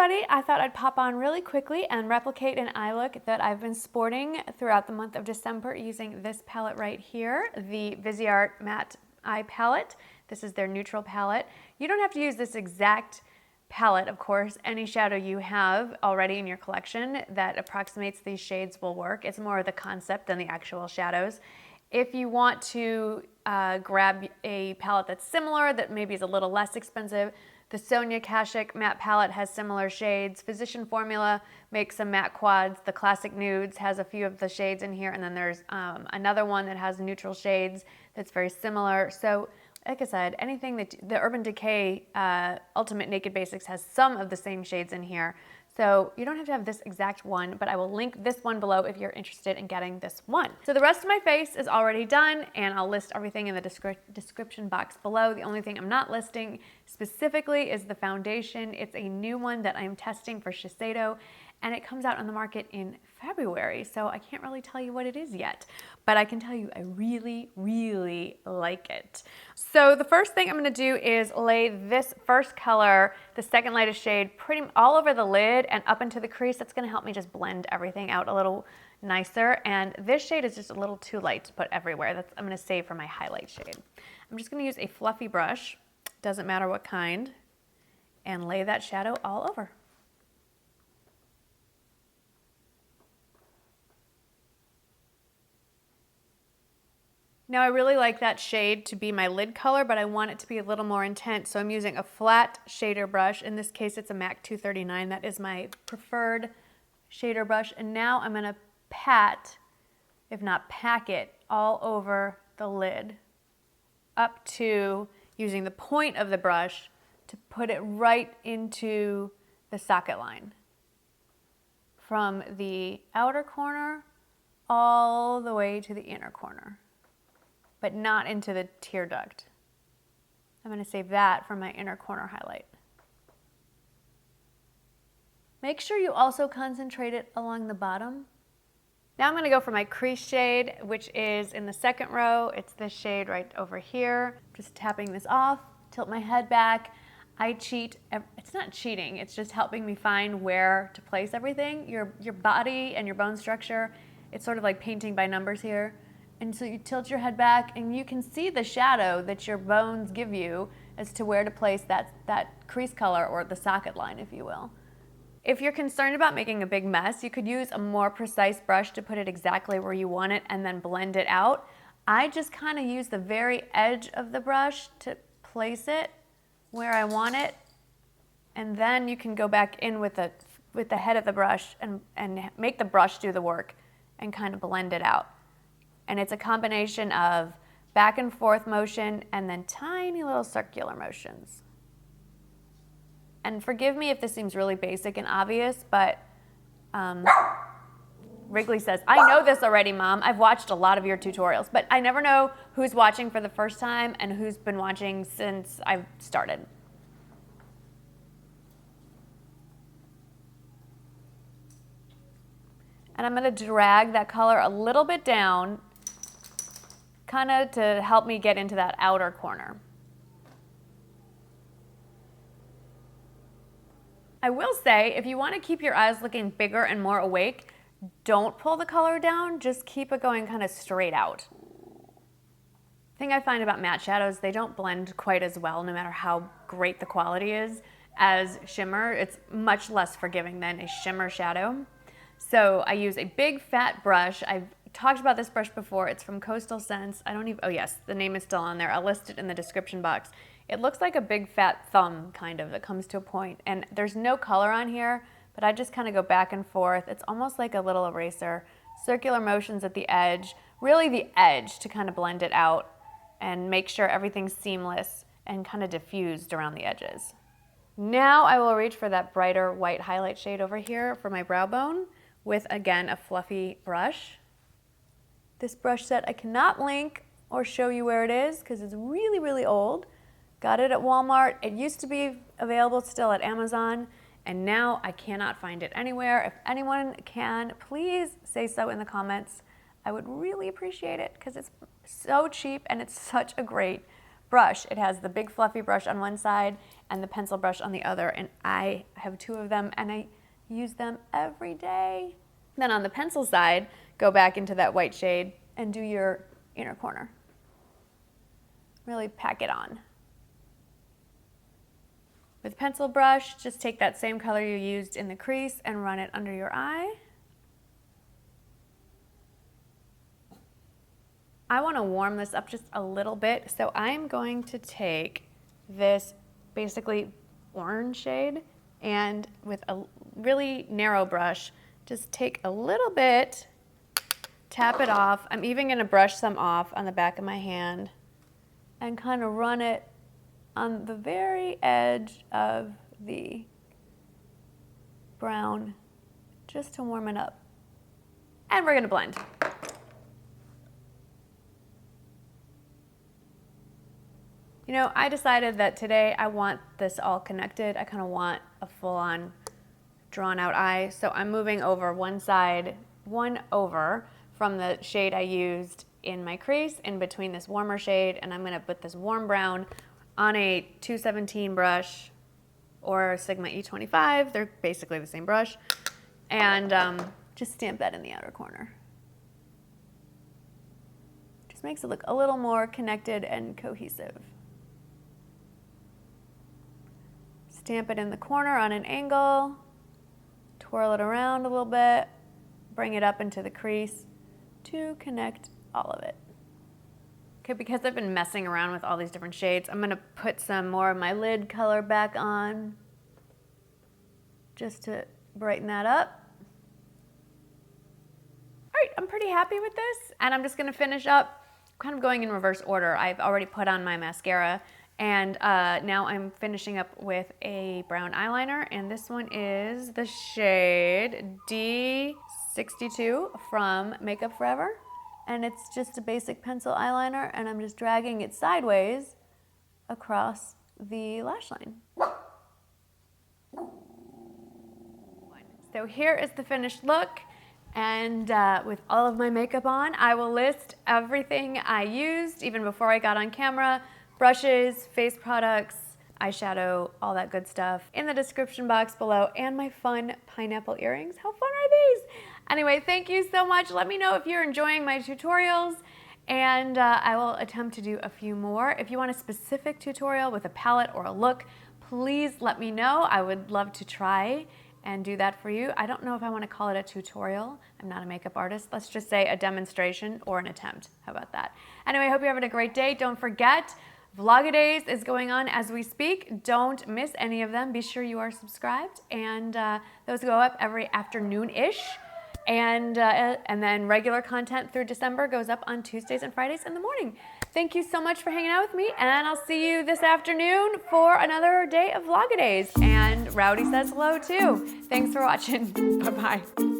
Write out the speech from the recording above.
everybody, I thought I'd pop on really quickly and replicate an eye look that I've been sporting throughout the month of December using this palette right here, the Viseart Matte Eye Palette. This is their neutral palette. You don't have to use this exact palette, of course. Any shadow you have already in your collection that approximates these shades will work. It's more the concept than the actual shadows. If you want to grab a palette that's similar, that maybe is a little less expensive, the Sonia Kashuk matte palette has similar shades. Physician Formula makes some matte quads. The Classic Nudes has a few of the shades in here, and then there's another one that has neutral shades that's very similar. So, like I said, anything that the Urban Decay Ultimate Naked Basics has some of the same shades in here. So you don't have to have this exact one, but I will link this one below if you're interested in getting this one. So the rest of my face is already done, and I'll list everything in the description box below. The only thing I'm not listing specifically is the foundation. It's a new one that I'm testing for Shiseido, and it comes out on the market in February, so I can't really tell you what it is yet, but I can tell you I really, really like it. So the first thing I'm gonna do is lay this first color, the second lightest shade, pretty all over the lid and up into the crease. That's gonna help me just blend everything out a little nicer, and this shade is just a little too light to put everywhere. I'm gonna save for my highlight shade. I'm just gonna use a fluffy brush, doesn't matter what kind, and lay that shadow all over. Now I really like that shade to be my lid color, but I want it to be a little more intense, so I'm using a flat shader brush. In this case, it's a MAC 239. That is my preferred shader brush. And now I'm gonna pat, if not pack it, all over the lid, up to using the point of the brush to put it right into the socket line. From the outer corner all the way to the inner corner, but not into the tear duct. I'm gonna save that for my inner corner highlight. Make sure you also concentrate it along the bottom. Now I'm gonna go for my crease shade, which is in the second row. It's this shade right over here. Just tapping this off, tilt my head back. I cheat, it's not cheating, it's just helping me find where to place everything. Your body and your bone structure, it's sort of like painting by numbers here. And so you tilt your head back and you can see the shadow that your bones give you as to where to place that crease color, or the socket line, if you will. If you're concerned about making a big mess, you could use a more precise brush to put it exactly where you want it and then blend it out. I just kind of use the very edge of the brush to place it where I want it, and then you can go back in with the head of the brush and make the brush do the work and kind of blend it out. And it's a combination of back and forth motion and then tiny little circular motions. And forgive me if this seems really basic and obvious, but Wrigley says, I know this already, Mom. I've watched a lot of your tutorials, but I never know who's watching for the first time and who's been watching since I've started. And I'm gonna drag that color a little bit down, kind of to help me get into that outer corner. I will say, if you want to keep your eyes looking bigger and more awake, don't pull the color down, just keep it going kind of straight out. The thing I find about matte shadows, they don't blend quite as well, no matter how great the quality is, as shimmer. It's much less forgiving than a shimmer shadow. So I use a big fat brush. I've talked about this brush before. It's from Coastal Scents. Oh yes, the name is still on there. I'll list it in the description box. It looks like a big fat thumb, kind of, that comes to a point. And there's no color on here, but I just kind of go back and forth. It's almost like a little eraser. Circular motions at the edge, really the edge, to kind of blend it out and make sure everything's seamless and kind of diffused around the edges. Now I will reach for that brighter white highlight shade over here for my brow bone with, again, a fluffy brush. This brush set I cannot link or show you where it is because it's really, really old. Got it at Walmart. It used to be available still at Amazon, and now I cannot find it anywhere. If anyone can, please say so in the comments. I would really appreciate it because it's so cheap and it's such a great brush. It has the big fluffy brush on one side and the pencil brush on the other, and I have two of them and I use them every day. Then on the pencil side, go back into that white shade and do your inner corner. Really pack it on. With pencil brush, just take that same color you used in the crease and run it under your eye. I want to warm this up just a little bit, so I'm going to take this basically orange shade and with a really narrow brush, just take a little bit, tap it off. I'm even going to brush some off on the back of my hand and kind of run it on the very edge of the brown just to warm it up. And we're going to blend. You know, I decided that today I want this all connected. I kind of want a full-on drawn out eye. So I'm moving over one side, one over from the shade I used in my crease in between this warmer shade, and I'm gonna put this warm brown on a 217 brush or Sigma E25. They're basically the same brush. And just stamp that in the outer corner. Just makes it look a little more connected and cohesive. Stamp it in the corner on an angle. Twirl it around a little bit, bring it up into the crease to connect all of it. Okay, because I've been messing around with all these different shades, I'm gonna put some more of my lid color back on just to brighten that up. All right, I'm pretty happy with this, and I'm just gonna finish up kind of going in reverse order. I've already put on my mascara, and now I'm finishing up with a brown eyeliner, and this one is the shade D62 from Makeup Forever, and it's just a basic pencil eyeliner, and I'm just dragging it sideways across the lash line. So here is the finished look, and with all of my makeup on, I will list everything I used even before I got on camera. Brushes, face products, eyeshadow, all that good stuff in the description box below, and my fun pineapple earrings. How fun are these? Anyway, thank you so much. Let me know if you're enjoying my tutorials, and I will attempt to do a few more. If you want a specific tutorial with a palette or a look, please let me know. I would love to try and do that for you. I don't know if I want to call it a tutorial. I'm not a makeup artist. Let's just say a demonstration or an attempt. How about that? Anyway, I hope you're having a great day. Don't forget, Vlogadays is going on as we speak. Don't miss any of them. Be sure you are subscribed, and those go up every afternoon-ish. And then regular content through December goes up on Tuesdays and Fridays in the morning. Thank you so much for hanging out with me, and I'll see you this afternoon for another day of Vlogadays. And Rowdy says hello too. Thanks for watching. Bye-bye.